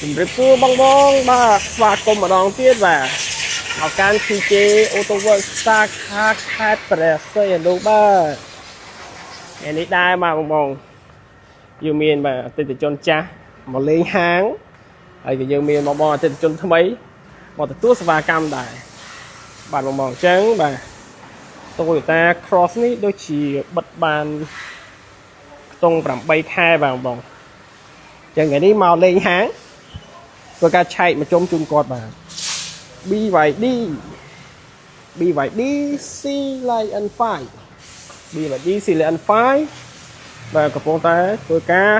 ជំរាបសួរបងបងបាទស្វាគមន៍ម្ដងទៀតបាទមកកាន់ TJ Auto Workshop ខេត្តព្រះសីហនុបាទថ្ងៃនេះដែរបាទបងបងយើងមានបាទអតិថិជនចាស់មកលេងហាងហើយក៏យើងមានបងបងអតិថិជនថ្មីមកទទួលសេវាកម្មដែរបាទបងបងអញ្ចឹងបាទ Toyota Cross នេះដូចជាបិទបានខ្ទង់8ខែបាទបងបងអញ្ចឹងថ្ងៃនេះមកលេងហាងធ្វើការឆែកមកជុំជូនគាត់បាទ BYD C Lion 5 BYD C Lion 5បាទកំពុងតែធ្វើការ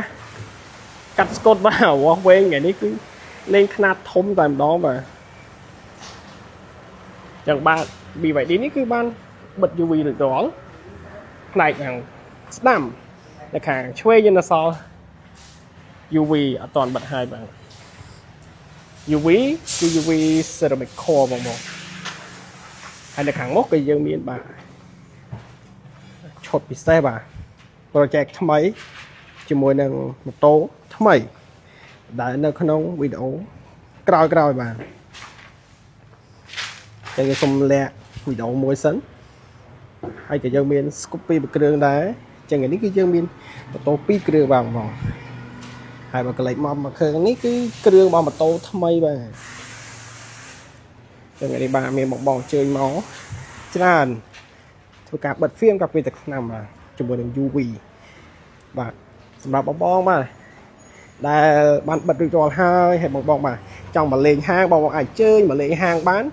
កាត់ស្កុតបាទវាស់វែងថ្ងៃនេះគឺលេងខ្នាតធំតែម្ដងបាទចឹងបាទ BYD នេះគឺបានបិទ UV រួចរាល់ផ្នែកខាងស្ដាំនៅខាងឆ្វេងយន្តសល់ UV អត់ទាន់បិទហើយបាទ UV គឺ UV ceramic core បងបងហើយនៅខាងមុខក៏យើងមានបាទឈុតពិសេសបាទ project ថ្មីជាមួយនឹងម៉ូតូថ្មីដែលនៅក្នុងវីដេអូក្រោយបាទតែយើងសូមលាក់វីដេអូមួយសិនហើយក៏យើងមាន scoop 2គ្រឿងដែរចឹងនេះគឺយើងមានម៉ូតូ2គ្រឿងបាទបងបងហើយបើកលេចមកគ្រឿងនេះគឺគ្រឿងរបស់ម៉ូតូថ្មីបាទចឹងនេះបាទមានបងអញ្ជើញមកច្រើនធ្វើការបិទហ្វៀមកាពីទឹកឆ្នាំបាទជាមួយនឹង UV បាទសម្រាប់បងបាទដែលបានបិទរួចរាល់ហើយបងបាទចង់មកលេងហាងបងអាចអញ្ជើញមកលេងហាងបាន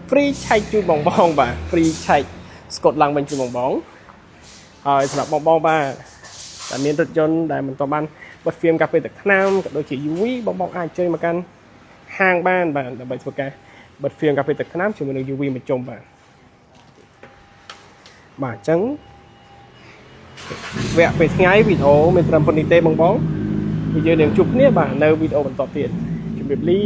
free ឆែកជូនបងបាទ free ឆែកស្កុតឡើងវិញជូនបងហើយសម្រាប់បងបាទតែមានរថយន្តដែលមិនទាន់បានបិទហ្វៀមកាពីទឹកឆ្នាំក៏ដូចជា UV បងអាចអញ្ជើញមកកាន់ហាងបានបាទដើម្បីធ្វើការបិទហ្វៀមកាពីទឹកឆ្នាំជាមួយនឹង UV មកជុំបាទអញ្ចឹងវគ្គពេលថ្ងៃវីដេអូមានត្រឹមប៉ុណ្្នេះទេបងគឺយើងនឹងជួបគ្នាបាទនៅវីដេអូបន្តទៀតជម្រាបលា